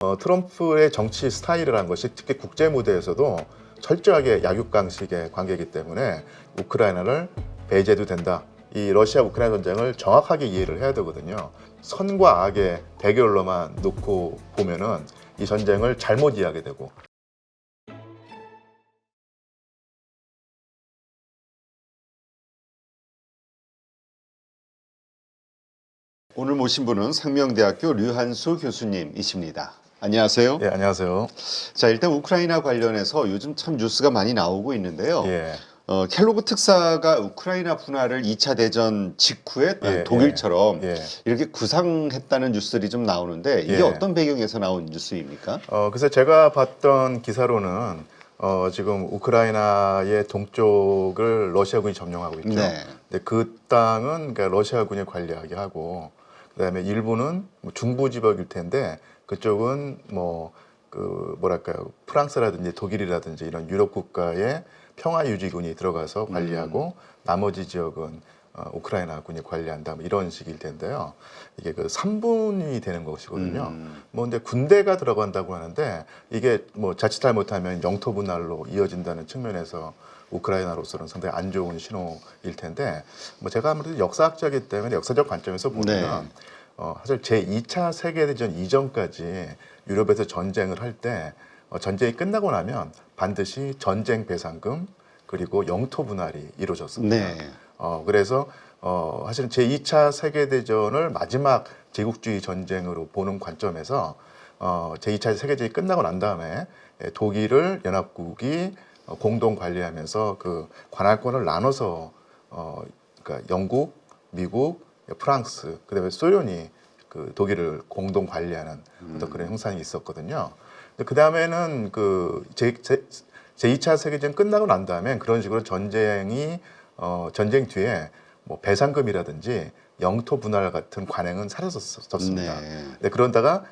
트럼프의 정치 스타일이라는 것이 특히 국제 무대에서도 철저하게 약육강식의 관계이기 때문에 우크라이나를 배제해도 된다. 이 러시아 우크라이나 전쟁을 정확하게 이해를 해야 되거든요. 선과 악의 대결로만 놓고 보면은 이 전쟁을 잘못 이해하게 되고. 오늘 모신 분은 상명대학교 류한수 교수님이십니다. 안녕하세요. 예, 안녕하세요. 자, 일단 우크라이나 관련해서 요즘 참 뉴스가 많이 나오고 있는데요. 예. 켈로그 특사가 우크라이나 분할을 2차 대전 직후에 예, 독일처럼 예. 이렇게 구상했다는 뉴스들이 좀 나오는데 이게 예. 어떤 배경에서 나온 뉴스입니까? 그래서 제가 봤던 기사로는 지금 우크라이나의 동쪽을 러시아군이 점령하고 있죠. 네. 근데 그 땅은 그러니까 러시아군이 관리하게 하고, 그다음에 일부는 뭐 중부 지역일 텐데 그쪽은 뭐 그 뭐랄까요, 프랑스라든지 독일이라든지 이런 유럽 국가의 평화 유지군이 들어가서 관리하고 나머지 지역은 우크라이나군이 관리한다, 뭐 이런 식일 텐데요. 이게 그 3분이 되는 것이거든요. 뭐 근데 군대가 들어간다고 하는데 이게 뭐 자칫 잘못하면 영토 분할로 이어진다는 측면에서 우크라이나로서는 상당히 안 좋은 신호일 텐데, 뭐 제가 아무래도 역사학자이기 때문에 역사적 관점에서 보면 사실 제2차 세계대전 이전까지 유럽에서 전쟁을 할 때 전쟁이 끝나고 나면 반드시 전쟁 배상금 그리고 영토 분할이 이루어졌습니다. 네. 그래서 사실은 제2차 세계대전을 마지막 제국주의 전쟁으로 보는 관점에서 제2차 세계대전이 끝나고 난 다음에 독일을 연합국이 공동 관리하면서 그 관할권을 나눠서 그러니까 영국, 미국, 프랑스, 그다음에 소련이 그 독일을 공동 관리하는 어떤 그런 형상이 있었거든요. 그 다음에는 그 제2차 세계대전 끝나고 난 다음에 그런 식으로 전쟁이 전쟁 뒤에 뭐 배상금이라든지 영토 분할 같은 관행은 사라졌습니다. 네. 네, 그런다가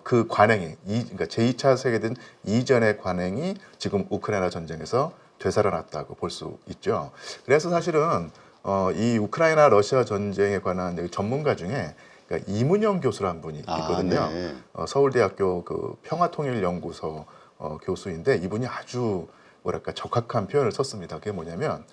그 관행이 그러니까 제2차 세계대전 이전의 관행이 지금 우크라이나 전쟁에서 되살아났다고 볼 수 있죠. 그래서 사실은 이 우크라이나 러시아 전쟁에 관한 전문가 중에 그러니까 이문영 교수라는 분이 있거든요. 네. 서울대학교 그 평화통일연구소 교수인데 이분이 아주 뭐랄까 적합한 표현을 썼습니다. 그게 뭐냐면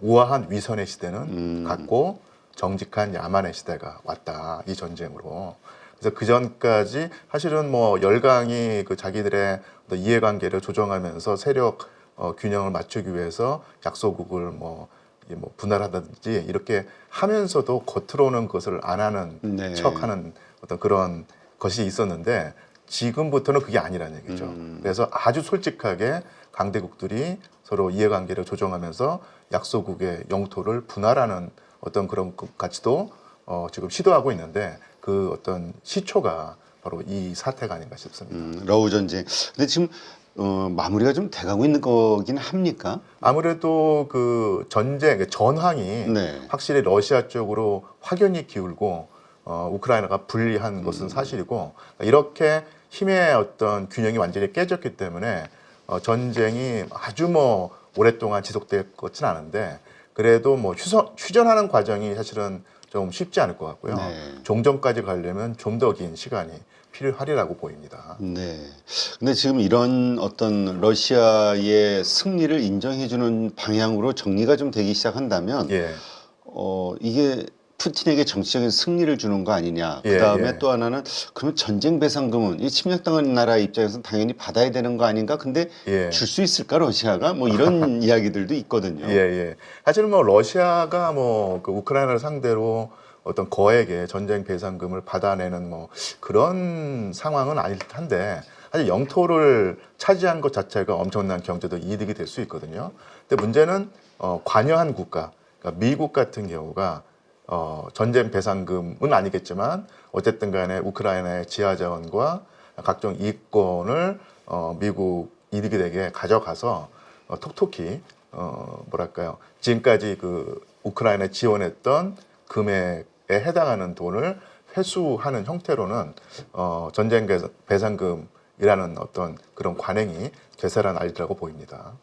우아한 위선의 시대는 갔고 정직한 야만의 시대가 왔다, 이 전쟁으로. 그래서 그 전까지 사실은 뭐 열강이 그 자기들의 이해관계를 조정하면서 세력 균형을 맞추기 위해서 약소국을 뭐 분할하든지 이렇게 하면서도 겉으로는 그것을 안 하는 척하는 어떤 그런 것이 있었는데 지금부터는 그게 아니라는 얘기죠. 그래서 아주 솔직하게 강대국들이 서로 이해관계를 조정하면서 약소국의 영토를 분할하는 어떤 그런 가치도 지금 시도하고 있는데 그 어떤 시초가 바로 이 사태가 아닌가 싶습니다. 러우 전쟁. 근데 지금 마무리가 좀 돼가고 있는 거긴 합니까? 아무래도 그 전쟁, 전황이 확실히 러시아 쪽으로 확연히 기울고 우크라이나가 불리한 것은 사실이고, 이렇게 힘의 어떤 균형이 완전히 깨졌기 때문에 전쟁이 아주 뭐 오랫동안 지속될 것은 않은데 그래도 뭐 휴전하는 과정이 사실은 좀 쉽지 않을 것 같고요. 종전까지 가려면 좀 더 긴 시간이 필요하리라고 보입니다. 네. 근데 지금 이런 어떤 러시아의 승리를 인정해주는 방향으로 정리가 좀 되기 시작한다면, 이게 푸틴에게 정치적인 승리를 주는 거 아니냐. 그 다음에 또 하나는 그러면 전쟁 배상금은 이 침략당한 나라 입장에서는 당연히 받아야 되는 거 아닌가? 근데 줄 수 있을까 러시아가? 뭐 이런 이야기들도 있거든요. 사실은 뭐 러시아가 뭐 그 우크라이나를 상대로 어떤 거액의 전쟁 배상금을 받아내는 뭐 그런 상황은 아닐 텐데, 사실 영토를 차지한 것 자체가 엄청난 경제적 이득이 될 수 있거든요. 근데 문제는 관여한 국가, 그러니까 미국 같은 경우가 전쟁 배상금은 아니겠지만 어쨌든 간에 우크라이나의 지하자원과 각종 이권을 미국 이득이 되게 가져가서 톡톡히 뭐랄까요, 지금까지 그 우크라이나에 지원했던 금액에 해당하는 돈을 회수하는 형태로는 전쟁 배상금이라는 어떤 그런 관행이 되살아날리라고 보입니다.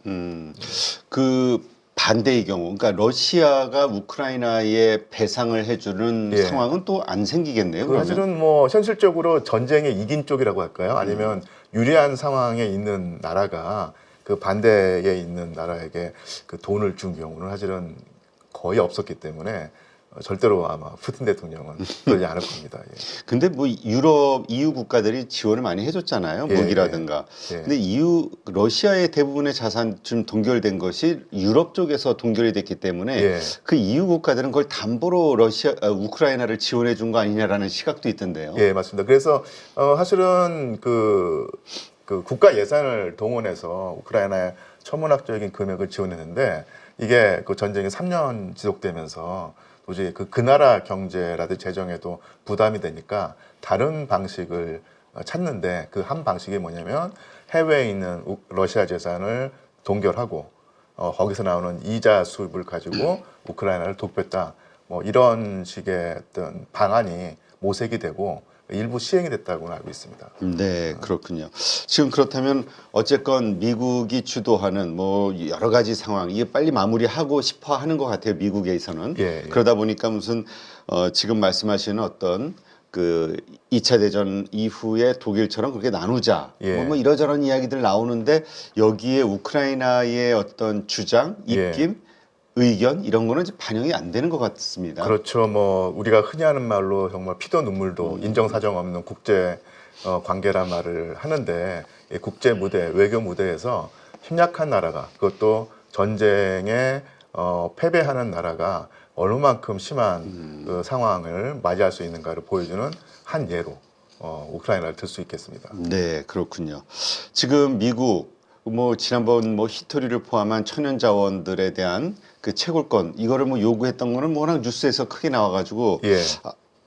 그 반대의 경우, 그러니까 러시아가 우크라이나에 배상을 해주는 예. 상황은 또 안 생기겠네요. 그러면? 사실은 뭐 현실적으로 전쟁에 이긴 쪽이라고 할까요? 아니면 유리한 상황에 있는 나라가 그 반대에 있는 나라에게 그 돈을 준 경우는 사실은 거의 없었기 때문에 절대로 아마 푸틴 대통령은 그러지 않을 겁니다. 예. 근데 뭐 유럽 EU 국가들이 지원을 많이 해줬잖아요. 예, 무기라든가. 예. 근데 EU 러시아의 대부분의 자산 좀 동결된 것이 유럽 쪽에서 동결이 됐기 때문에 예. 그 EU 국가들은 그걸 담보로 우크라이나를 지원해 준 거 아니냐라는 시각도 있던데요. 예, 맞습니다. 그래서 사실은 그 국가 예산을 동원해서 우크라이나에 천문학적인 금액을 지원했는데 이게 그 전쟁이 3년 지속되면서 도저히 그 나라 경제라든지 재정에도 부담이 되니까 다른 방식을 찾는데 그 한 방식이 뭐냐면 해외에 있는 러시아 재산을 동결하고 거기서 나오는 이자 수입을 가지고 우크라이나를 돕겠다. 뭐 이런 식의 어떤 방안이 모색이 되고 일부 시행이 됐다고 알고 있습니다. 네, 그렇군요. 지금 그렇다면 어쨌건 미국이 주도하는 뭐 여러 가지 상황, 이게 빨리 마무리하고 싶어 하는 것 같아요. 미국에서는. 예. 그러다 보니까 무슨 지금 말씀하시는 어떤 그 2차 대전 이후에 독일처럼 그렇게 나누자. 예. 뭐 이러저런 이야기들 나오는데 여기에 우크라이나의 어떤 주장, 예. 입김, 의견 이런 거는 이제 반영이 안 되는 것 같습니다. 그렇죠. 뭐 우리가 흔히 하는 말로 정말 피도 눈물도 인정사정 없는 국제 관계란 말을 하는데 이 국제 무대, 외교 무대에서 힘약한 나라가 그것도 전쟁에 패배하는 나라가 얼마만큼 심한 그 상황을 맞이할 수 있는가를 보여주는 한 예로 우크라이나를 들 수 있겠습니다. 네, 그렇군요. 지금 미국 뭐 지난번 뭐 히토리를 포함한 천연 자원들에 대한 그 채굴권 이거를 뭐 요구했던 거는 뭐 워낙 뉴스에서 크게 나와가지고 예.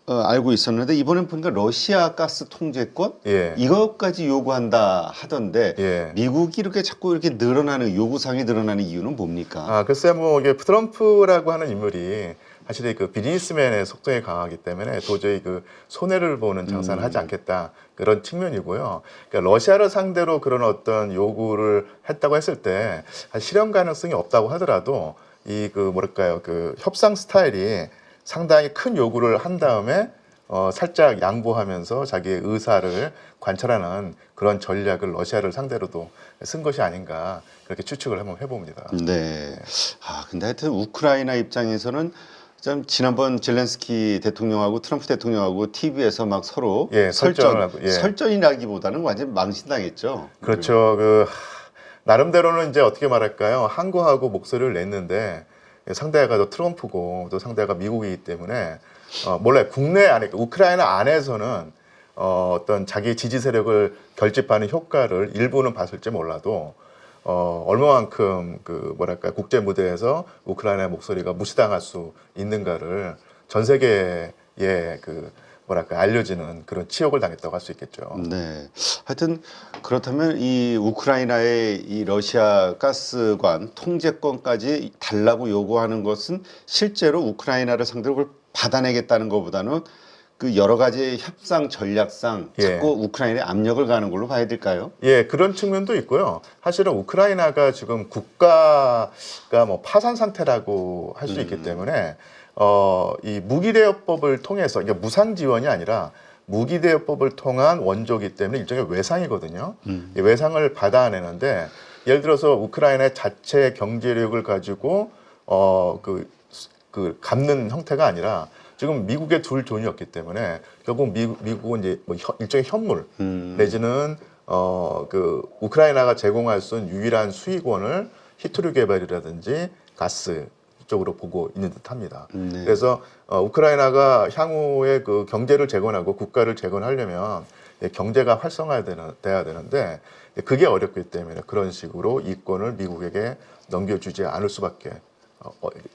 알고 있었는데 이번엔 보니까 러시아 가스 통제권 예. 이것까지 요구한다 하던데 예. 미국이 이렇게 자꾸 이렇게 늘어나는 요구사항이 늘어나는 이유는 뭡니까? 글쎄 뭐 이게 트럼프라고 하는 인물이 사실 그 비즈니스맨의 속성이 강하기 때문에 도저히 그 손해를 보는 장사는 하지 않겠다 그런 측면이고요. 그러니까 러시아를 상대로 그런 어떤 요구를 했다고 했을 때 실현 가능성이 없다고 하더라도 이 그 뭐랄까요 그 협상 스타일이 상당히 큰 요구를 한 다음에 살짝 양보하면서 자기의 의사를 관철하는 그런 전략을 러시아를 상대로도 쓴 것이 아닌가 그렇게 추측을 한번 해봅니다. 네. 근데 하여튼 우크라이나 입장에서는 참 지난번 젤렌스키 대통령하고 트럼프 대통령하고 TV에서 막 서로 예, 설전을 하고, 예. 설전이라기보다는 완전 망신당했죠. 그렇죠. 그 나름대로는 이제 어떻게 말할까요? 항거하고 목소리를 냈는데 상대가 또 트럼프고 또 상대가 미국이기 때문에 몰래 국내 안에 우크라이나 안에서는 어떤 자기 지지 세력을 결집하는 효과를 일부는 봤을지 몰라도 얼마만큼 그 뭐랄까 국제 무대에서 우크라이나의 목소리가 무시당할 수 있는가를 전 세계에 그 뭐랄까 알려지는 그런 치욕을 당했다고 할 수 있겠죠. 네. 하여튼 그렇다면 이 우크라이나의 이 러시아 가스관 통제권까지 달라고 요구하는 것은 실제로 우크라이나를 상대로 그걸 받아내겠다는 것보다는 그 여러 가지 협상 전략상 자꾸 우크라이나에 압력을 가는 걸로 봐야 될까요? 예, 그런 측면도 있고요. 사실은 우크라이나가 지금 국가가 뭐 파산 상태라고 할 수 있기 때문에 이 무기대여법을 통해서 이게 무상 지원이 아니라 무기대여법을 통한 원조기 때문에 일종의 외상이거든요. 이 외상을 받아내는데 예를 들어서 우크라이나의 자체 경제력을 가지고 그 갚는 형태가 아니라 지금 미국에 둘 돈이 없기 때문에 결국 미국은 이제 뭐 일종의 현물 내지는 그 우크라이나가 제공할 수 있는 유일한 수익원을 히토류 개발이라든지 가스 쪽으로 보고 있는 듯합니다. 네. 그래서 우크라이나가 향후에 그 경제를 재건하고 국가를 재건하려면 경제가 활성화돼야 되는데 그게 어렵기 때문에 그런 식으로 이권을 미국에게 넘겨주지 않을 수밖에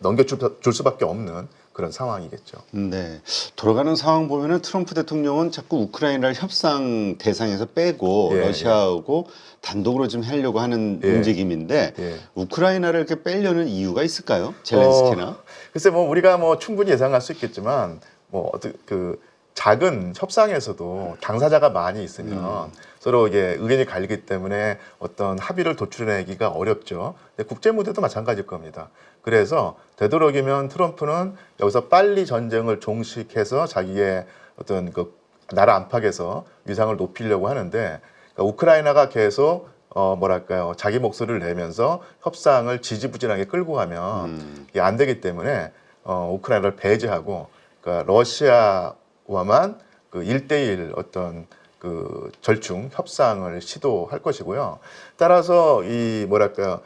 넘겨줄 수밖에 없는 그런 상황이겠죠. 네. 돌아가는 상황 보면은 트럼프 대통령은 자꾸 우크라이나를 협상 대상에서 빼고 러시아하고 단독으로 좀 하려고 하는 움직임인데 우크라이나를 이렇게 빼려는 이유가 있을까요? 젤렌스키나? 글쎄 뭐 우리가 뭐 충분히 예상할 수 있겠지만 뭐 그 작은 협상에서도 당사자가 많이 있으면 서로 이게 의견이 갈리기 때문에 어떤 합의를 도출해내기가 어렵죠. 근데 국제 무대도 마찬가지일 겁니다. 그래서 되도록이면 트럼프는 여기서 빨리 전쟁을 종식해서 자기의 어떤 그 나라 안팎에서 위상을 높이려고 하는데, 그러니까 우크라이나가 계속 뭐랄까요, 자기 목소리를 내면서 협상을 지지부진하게 끌고 가면 이게 안 되기 때문에 우크라이나를 배제하고, 그러니까 러시아와만 그 1대1 어떤 그 절충 협상을 시도할 것이고요. 따라서 이 뭐랄까요,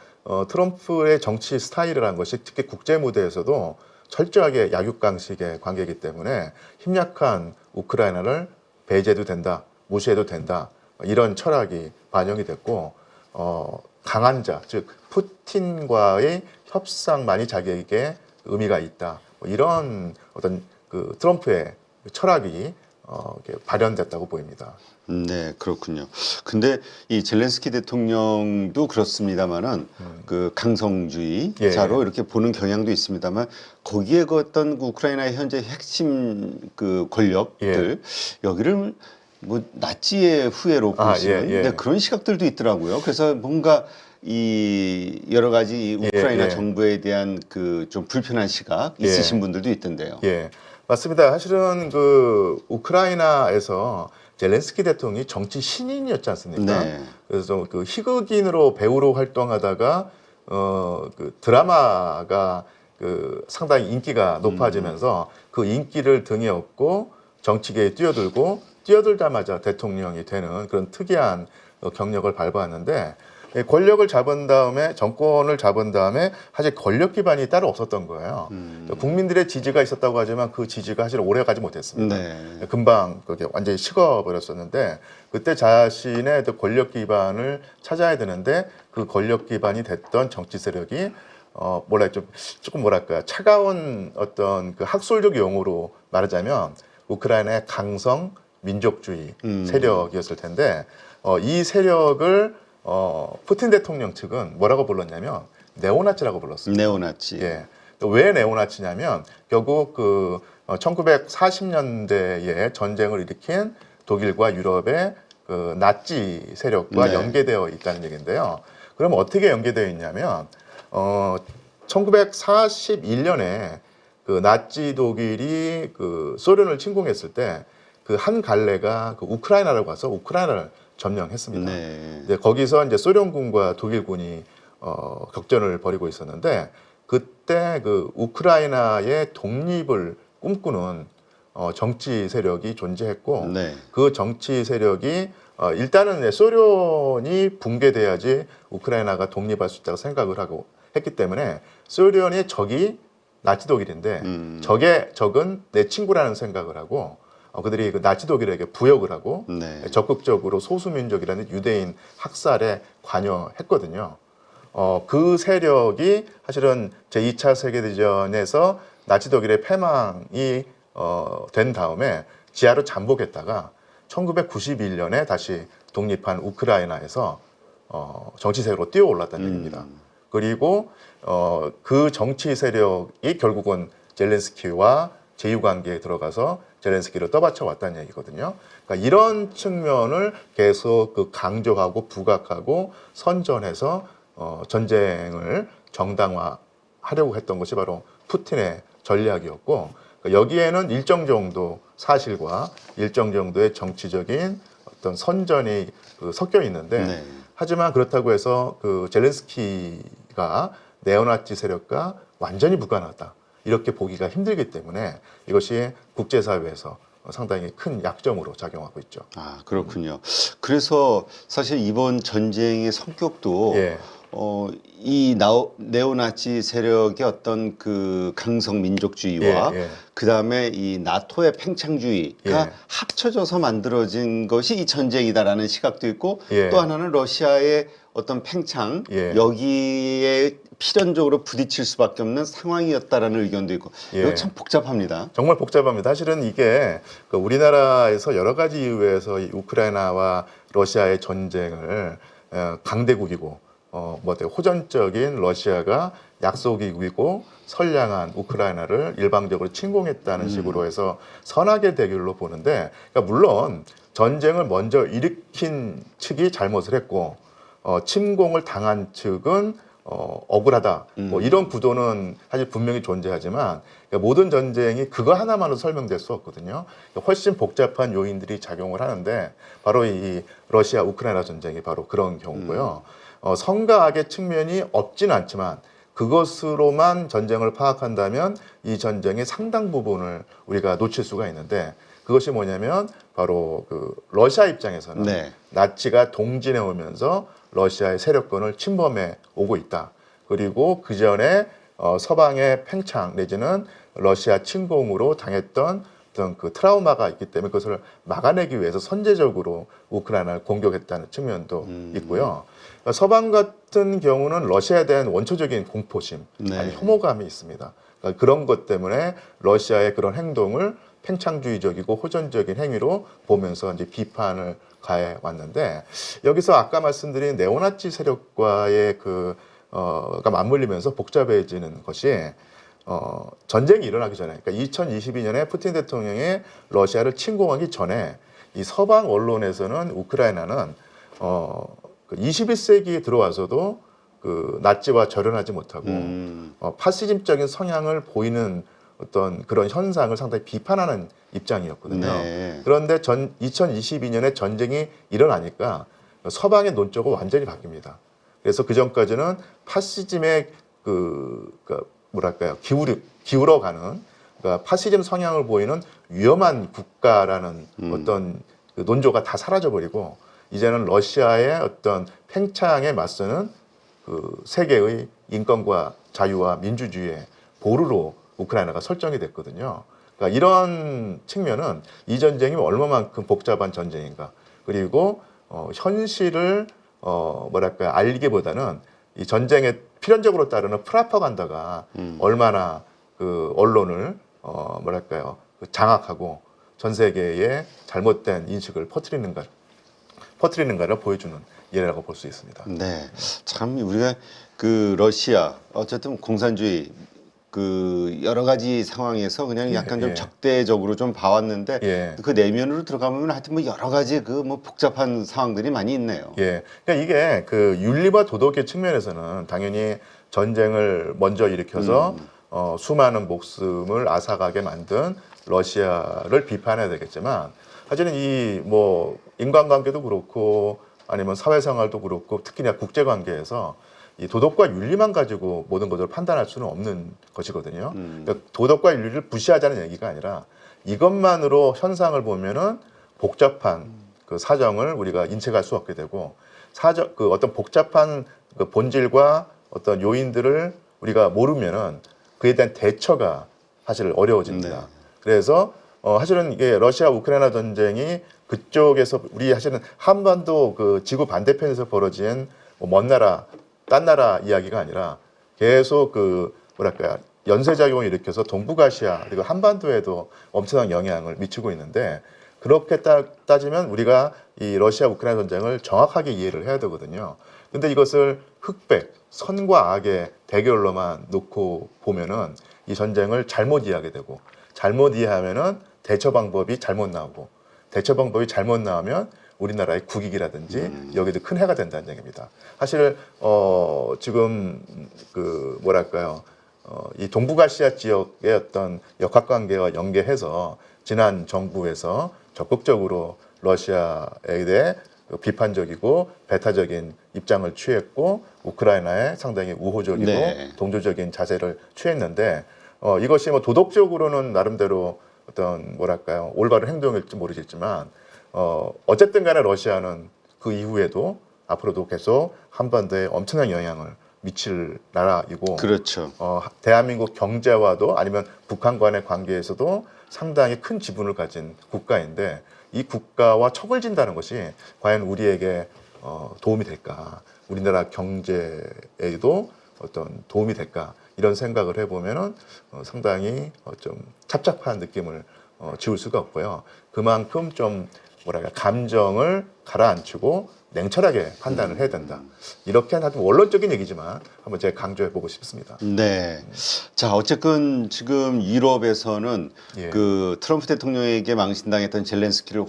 트럼프의 정치 스타일이라는 것이 특히 국제 무대에서도 철저하게 약육강식의 관계이기 때문에 힘약한 우크라이나를 배제해도 된다, 무시해도 된다, 이런 철학이 반영이 됐고, 강한 자, 즉 푸틴과의 협상만이 자기에게 의미가 있다, 뭐 이런 어떤 그 트럼프의 철학이 이렇게 발현됐다고 보입니다. 네, 그렇군요. 근데 이 젤렌스키 대통령도 그렇습니다만은 그 강성주의자로 이렇게 보는 경향도 있습니다만, 거기에 그 어떤 그 우크라이나의 현재 핵심 그 권력들 여기를 뭐 나치의 후예로 보시는 네, 그런 시각들도 있더라고요. 그래서 뭔가 이 여러 가지 이 우크라이나 정부에 대한 그 좀 불편한 시각 있으신 분들도 있던데요. 예, 맞습니다. 사실은 그 우크라이나에서 젤렌스키 대통령이 정치 신인이었지 않습니까? 네. 그래서 그 희극인으로 배우로 활동하다가 그 드라마가 그 상당히 인기가 높아지면서 그 인기를 등에 업고 정치계에 뛰어들자마자 대통령이 되는 그런 특이한 경력을 밟아왔는데, 권력을 잡은 다음에, 정권을 잡은 다음에 사실 권력 기반이 따로 없었던 거예요. 국민들의 지지가 있었다고 하지만 그 지지가 사실 오래 가지 못했습니다. 네. 금방 그게 완전히 식어버렸었는데, 그때 자신의 권력 기반을 찾아야 되는데, 그 권력 기반이 됐던 정치 세력이 조금 뭐랄까, 차가운 어떤 그 학술적 용어로 말하자면 우크라이나의 강성 민족주의 세력이었을 텐데, 이 세력을 푸틴 대통령 측은 뭐라고 불렀냐면 네오나치라고 불렀습니다. 네오나치. 예. 왜 네오나치냐면 결국 그 1940년대에 전쟁을 일으킨 독일과 유럽의 그 나치 세력과 연계되어 있다는 얘기인데요. 그럼 어떻게 연계되어 있냐면 1941년에 그 나치 독일이 그 소련을 침공했을 때 그 한 갈래가 그 우크라이나를 가서 우크라이나를 점령했습니다. 이제 거기서 이제 소련군과 독일군이 격전을 벌이고 있었는데, 그때 그 우크라이나의 독립을 꿈꾸는 정치 세력이 존재했고, 그 정치 세력이 일단은 소련이 붕괴돼야지 우크라이나가 독립할 수 있다고 생각을 하고 했기 때문에, 소련의 적이 나치 독일인데 적은 내 친구라는 생각을 하고, 그들이 그 나치 독일에게 부역을 하고 적극적으로 소수민족이라는 유대인 학살에 관여했거든요. 그 세력이 사실은 제2차 세계대전에서 나치 독일의 패망이 된 다음에 지하로 잠복했다가 1991년에 다시 독립한 우크라이나에서 정치 세력으로 뛰어올랐다는 얘기입니다. 그리고 그 정치 세력이 결국은 젤렌스키와 제휴관계에 들어가서 젤렌스키를 떠받쳐 왔다는 얘기거든요. 그러니까 이런 측면을 계속 그 강조하고 부각하고 선전해서 전쟁을 정당화하려고 했던 것이 바로 푸틴의 전략이었고, 그러니까 여기에는 일정 정도 사실과 일정 정도의 정치적인 어떤 선전이 섞여 있는데, 하지만 그렇다고 해서 그 젤렌스키가 네오나치 세력과 완전히 무관하다, 이렇게 보기가 힘들기 때문에 이것이 국제사회에서 상당히 큰 약점으로 작용하고 있죠. 아, 그렇군요. 그래서 사실 이번 전쟁의 성격도 이 네오나치 세력의 어떤 그 강성 민족주의와 그 다음에 이 나토의 팽창주의가 합쳐져서 만들어진 것이 이 전쟁이다라는 시각도 있고, 또 하나는 러시아의 어떤 팽창, 여기에 필연적으로 부딪힐 수밖에 없는 상황이었다라는 의견도 있고, 이거 참 복잡합니다. 정말 복잡합니다. 사실은 이게 그 우리나라에서 여러 가지 이유에서 이 우크라이나와 러시아의 전쟁을 강대국이고 되게 호전적인 러시아가 약소국이고 선량한 우크라이나를 일방적으로 침공했다는 식으로 해서 선악의 대결로 보는데, 그러니까 물론 전쟁을 먼저 일으킨 측이 잘못을 했고 침공을 당한 측은 억울하다. 뭐 이런 구도는 사실 분명히 존재하지만 그러니까 모든 전쟁이 그거 하나만으로 설명될 수 없거든요. 훨씬 복잡한 요인들이 작용을 하는데 바로 이 러시아 우크라이나 전쟁이 바로 그런 경우고요. 성과 악의 측면이 없지는 않지만 그것으로만 전쟁을 파악한다면 이 전쟁의 상당 부분을 우리가 놓칠 수가 있는데 그것이 뭐냐면 바로 그 러시아 입장에서는 네. 나치가 동진해 오면서 러시아의 세력권을 침범해 오고 있다. 그리고 그 전에 서방의 팽창 내지는 러시아 침공으로 당했던 어떤 그 트라우마가 있기 때문에 그것을 막아내기 위해서 선제적으로 우크라이나를 공격했다는 측면도 있고요. 그러니까 서방 같은 경우는 러시아에 대한 원초적인 공포심, 네. 아니 혐오감이 있습니다. 그러니까 그런 것 때문에 러시아의 그런 행동을 팽창주의적이고 호전적인 행위로 보면서 이제 비판을 가해 왔는데 여기서 아까 말씀드린 네오나치 세력과의 가 맞물리면서 복잡해지는 것이 전쟁이 일어나기 전에 그러니까 2022년에 푸틴 대통령이 러시아를 침공하기 전에 이 서방 언론에서는 우크라이나는 21세기에 들어와서도 그 나치와 절연하지 못하고 파시즘적인 성향을 보이는 어떤 그런 현상을 상당히 비판하는 입장이었거든요. 네. 그런데 2022년에 전쟁이 일어나니까 서방의 논조가 완전히 바뀝니다. 그래서 그 전까지는 파시즘의 뭐랄까요 기울어가는 그러니까 파시즘 성향을 보이는 위험한 국가라는 어떤 그 논조가 다 사라져버리고 이제는 러시아의 어떤 팽창에 맞서는 그 세계의 인권과 자유와 민주주의의 보루로 우크라이나가 설정이 됐거든요. 그러니까 이런 측면은 이 전쟁이 얼마만큼 복잡한 전쟁인가 그리고 현실을 뭐랄까요 알리기보다는 이 전쟁에 필연적으로 따르는 프라파간다가 얼마나 그 언론을 뭐랄까요 장악하고 전 세계에 잘못된 인식을 퍼뜨리는가를 보여주는 예라고 볼 수 있습니다. 네, 참 우리가 그 러시아 어쨌든 공산주의 그 여러 가지 상황에서 그냥 약간 좀 예. 적대적으로 좀 봐왔는데 예. 그 내면으로 들어가면 하여튼 뭐 여러 가지 그 뭐 복잡한 상황들이 많이 있네요. 예. 그러니까 이게 그 윤리와 도덕의 측면에서는 당연히 전쟁을 먼저 일으켜서 수많은 목숨을 앗아가게 만든 러시아를 비판해야 되겠지만 사실은 이 뭐 인간관계도 그렇고 아니면 사회생활도 그렇고 특히나 국제관계에서 이 도덕과 윤리만 가지고 모든 것을 판단할 수는 없는 것이거든요. 그러니까 도덕과 윤리를 무시하자는 얘기가 아니라 이것만으로 현상을 보면은 복잡한 그 사정을 우리가 인식할 수 없게 되고 그 어떤 복잡한 그 본질과 어떤 요인들을 우리가 모르면은 그에 대한 대처가 사실 어려워집니다. 네. 그래서 사실은 이게 러시아 우크라이나 전쟁이 그쪽에서 우리 사실은 한반도 그 지구 반대편에서 벌어진 먼 나라, 딴 나라 이야기가 아니라 계속 그 뭐랄까 연쇄작용을 일으켜서 동북아시아 그리고 한반도에도 엄청난 영향을 미치고 있는데 그렇게 따지면 우리가 이 러시아 우크라이나 전쟁을 정확하게 이해를 해야 되거든요. 근데 이것을 흑백, 선과 악의 대결로만 놓고 보면은 이 전쟁을 잘못 이해하게 되고 잘못 이해하면은 대처 방법이 잘못 나오고 대처 방법이 잘못 나오면 우리나라의 국익이라든지 여기도 큰 해가 된다는 얘기입니다. 사실 지금 그 뭐랄까요 이 동북아시아 지역의 어떤 역학관계와 연계해서 지난 정부에서 적극적으로 러시아에 대해 비판적이고 배타적인 입장을 취했고 우크라이나에 상당히 우호적이고 네. 동조적인 자세를 취했는데 이것이 뭐 도덕적으로는 나름대로 어떤 뭐랄까요 올바른 행동일지 모르겠지만 어쨌든 간에 러시아는 그 이후에도 앞으로도 계속 한반도에 엄청난 영향을 미칠 나라이고 그렇죠. 대한민국 경제와도 아니면 북한과의 관계에서도 상당히 큰 지분을 가진 국가인데 이 국가와 척을 진다는 것이 과연 우리에게 도움이 될까? 우리나라 경제에도 어떤 도움이 될까? 이런 생각을 해보면은 상당히 좀 착잡한 느낌을 지울 수가 없고요. 그만큼 좀 뭐랄까 감정을 가라앉히고 냉철하게 판단을 해야 된다. 이렇게 하여튼 원론적인 얘기지만 한번 제가 강조해보고 싶습니다. 네. 자, 어쨌든 지금 유럽에서는 예. 그 트럼프 대통령에게 망신당했던 젤렌스키를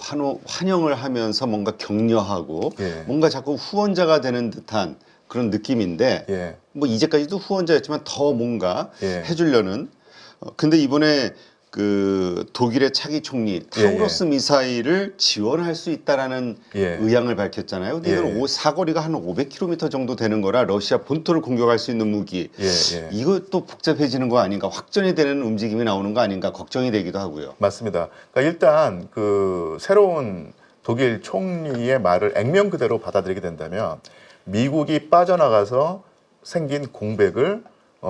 환영을 하면서 뭔가 격려하고 예. 뭔가 자꾸 후원자가 되는 듯한 그런 느낌인데 예. 뭐 이제까지도 후원자였지만 더 뭔가 예. 해주려는 근데 이번에 그 독일의 차기 총리 타우러스 미사일을 지원할 수 있다라는 예. 의향을 밝혔잖아요. 근데 이건 사거리가 한 500km 정도 되는 거라 러시아 본토를 공격할 수 있는 무기. 이것도 복잡해지는 거 아닌가? 확전이 되는 움직임이 나오는 거 아닌가? 걱정이 되기도 하고요. 맞습니다. 그러니까 일단 그 새로운 독일 총리의 말을 액면 그대로 받아들이게 된다면 미국이 빠져나가서 생긴 공백을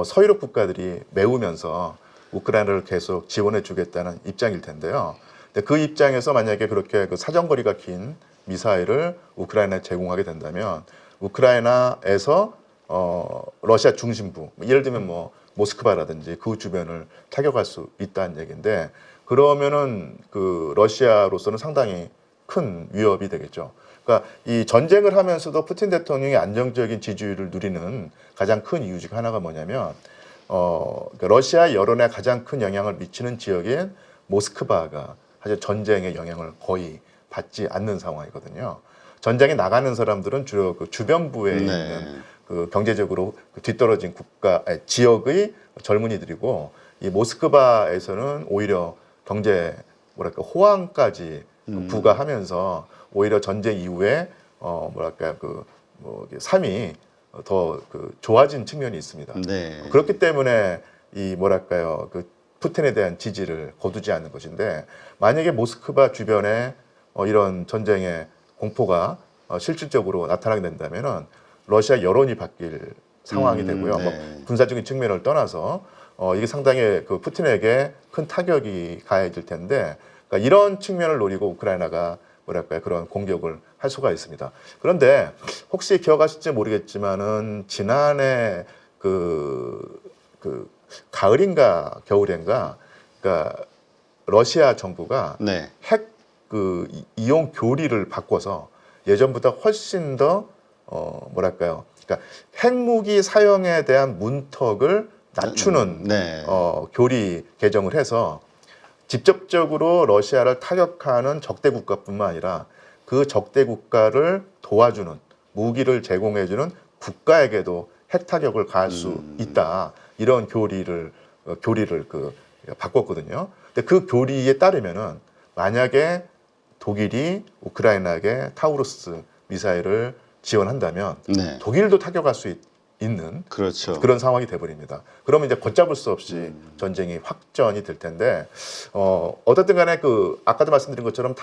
서유럽 국가들이 메우면서 우크라이나를 계속 지원해 주겠다는 입장일 텐데요. 근데 그 입장에서 만약에 그렇게 그 사정거리가 긴 미사일을 우크라이나에 제공하게 된다면 우크라이나에서 러시아 중심부, 예를 들면 뭐 모스크바라든지 그 주변을 타격할 수 있다는 얘기인데 그러면은 그 러시아로서는 상당히 큰 위협이 되겠죠. 그러니까 이 전쟁을 하면서도 푸틴 대통령이 안정적인 지지율을 누리는 가장 큰 이유 중 하나가 뭐냐면 그러니까 러시아 여론에 가장 큰 영향을 미치는 지역인 모스크바가 사실 전쟁의 영향을 거의 받지 않는 상황이거든요. 전쟁에 나가는 사람들은 주로 그 주변부에 있는 그 경제적으로 뒤떨어진 지역의 젊은이들이고 이 모스크바에서는 오히려 경제 뭐랄까 호황까지 부과하면서 오히려 전쟁 이후에 뭐랄까 그 뭐 삶이 더 그 좋아진 측면이 있습니다. 그렇기 때문에 이 뭐랄까요 그 푸틴에 대한 지지를 거두지 않는 것인데 만약에 모스크바 주변에 이런 전쟁의 공포가 실질적으로 나타나게 된다면은 러시아 여론이 바뀔 상황이 되고요. 뭐 군사적인 측면을 떠나서 이게 상당히 그 푸틴에게 큰 타격이 가해질 텐데 그러니까 이런 측면을 노리고 우크라이나가 뭐랄까요 그런 공격을 할 수가 있습니다. 그런데 혹시 기억하실지 모르겠지만은 지난해 그 가을인가 겨울인가 그러니까 러시아 정부가 핵 그 이용 교리를 바꿔서 예전보다 훨씬 더 뭐랄까요 그러니까 핵무기 사용에 대한 문턱을 낮추는 교리 개정을 해서 직접적으로 러시아를 타격하는 적대 국가뿐만 아니라 그 적대 국가를 도와주는 무기를 제공해주는 국가에게도 핵 타격을 가할 수 있다 이런 교리를 그 바꿨거든요. 근데 그 교리에 따르면은 만약에 독일이 우크라이나에게 타우루스 미사일을 지원한다면 독일도 타격할 수 있는 그런 상황이 돼버립니다. 그러면 이제 걷잡을 수 없이 전쟁이 확전이 될 텐데 어떻든 간에 그 아까도 말씀드린 것처럼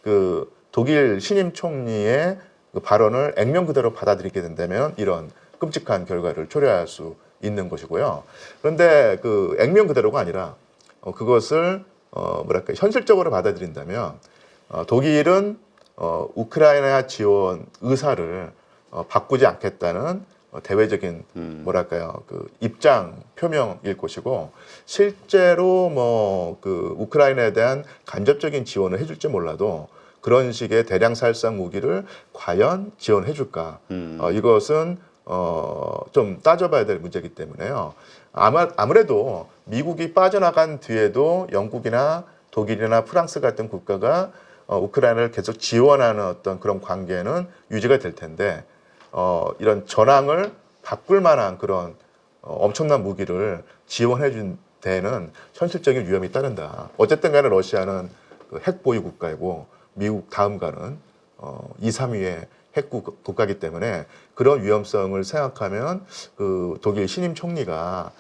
그 독일 신임 총리의 그 발언을 액면 그대로 받아들이게 된다면 이런 끔찍한 결과를 초래할 수 있는 것이고요. 그런데 그 액면 그대로가 아니라 그것을 뭐랄까 현실적으로 받아들인다면 독일은 우크라이나 지원 의사를 바꾸지 않겠다는 대외적인 뭐랄까요 그 입장 표명일 것이고 실제로 뭐 그 우크라이나에 대한 간접적인 지원을 해줄지 몰라도 그런 식의 대량 살상 무기를 과연 지원해줄까 이것은 좀 따져봐야 될 문제이기 때문에요. 아무래도 미국이 빠져나간 뒤에도 영국이나 독일이나 프랑스 같은 국가가 우크라이나를 계속 지원하는 어떤 그런 관계는 유지가 될 텐데 이런 전황을 바꿀 만한 그런 엄청난 무기를 지원해 준 데에는 현실적인 위험이 따른다. 어쨌든 간에 러시아는 그 핵 보유 국가이고 미국 다음 가는 2, 3위의 핵 국가이기 때문에 그런 위험성을 생각하면 그 독일 신임 총리가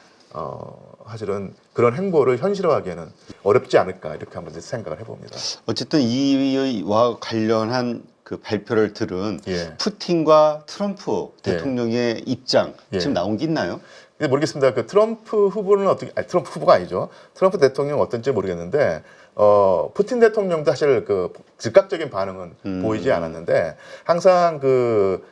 사실은 그런 행보를 현실화하기에는 어렵지 않을까 이렇게 한번 생각을 해봅니다. 어쨌든 이와 관련한 그 발표를 들은 푸틴과 트럼프 대통령의 입장 지금 나온 게 있나요? 모르겠습니다. 그 트럼프 후보는 트럼프 후보가 아니죠. 트럼프 대통령 어떤지 모르겠는데 푸틴 대통령도 사실 그 즉각적인 반응은 보이지 않았는데 항상 그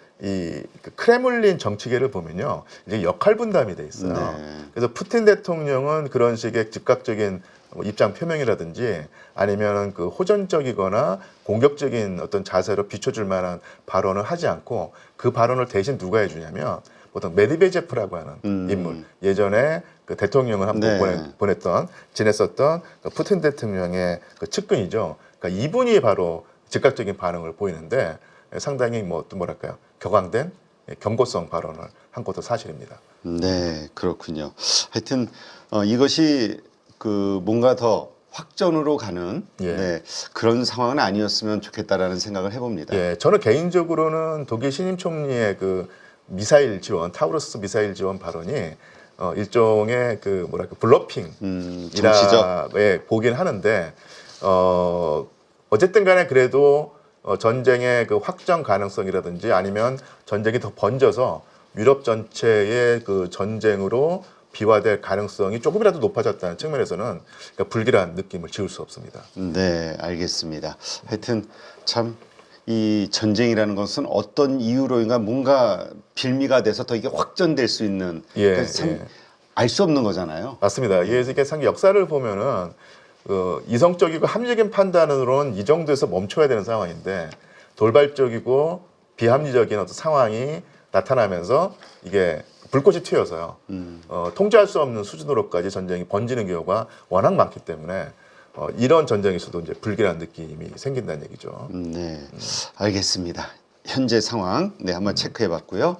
크레물린 정치계를 보면요 이제 역할 분담이 돼 있어요. 그래서 푸틴 대통령은 그런 식의 즉각적인 뭐 입장 표명이라든지 아니면 그 호전적이거나 공격적인 어떤 자세로 비춰줄 만한 발언을 하지 않고 그 발언을 대신 누가 해주냐면 보통 메드베제프라고 하는 인물, 예전에 그 대통령을 한번 네. 지냈었던 그 푸틴 대통령의 그 측근이죠. 그러니까 이분이 바로 즉각적인 반응을 보이는데 상당히 뭐랄까요, 격앙된 경고성 발언을 한 것도 사실입니다. 네, 그렇군요. 하여튼 이것이 그 뭔가 더 확전으로 가는 예. 네, 그런 상황은 아니었으면 좋겠다라는 생각을 해봅니다. 예, 저는 개인적으로는 독일 신임 총리의 그 미사일 지원, 타우루스 미사일 지원 발언이 일종의 그 뭐랄까 정치적. 블러핑이라 보긴 하는데 어쨌든 간에 그래도 전쟁의 그 확정 가능성이라든지 아니면 전쟁이 더 번져서 유럽 전체의 그 전쟁으로 비화될 가능성이 조금이라도 높아졌다는 측면에서는 그러니까 불길한 느낌을 지울 수 없습니다. 네, 알겠습니다. 하여튼 참 이 전쟁이라는 것은 어떤 이유로인가 뭔가 빌미가 돼서 더 이게 확전될 수 있는 예, 알 수 없는 거잖아요. 맞습니다. 이게 상 역사를 보면은 이성적이고 합리적인 판단으로는 이 정도에서 멈춰야 되는 상황인데 돌발적이고 비합리적인 어떤 상황이 나타나면서 이게 불꽃이 튀어서요. 통제할 수 없는 수준으로까지 전쟁이 번지는 경우가 워낙 많기 때문에 이런 전쟁에서도 이제 불길한 느낌이 생긴다는 얘기죠. 네, 알겠습니다. 현재 상황 한번 체크해봤고요.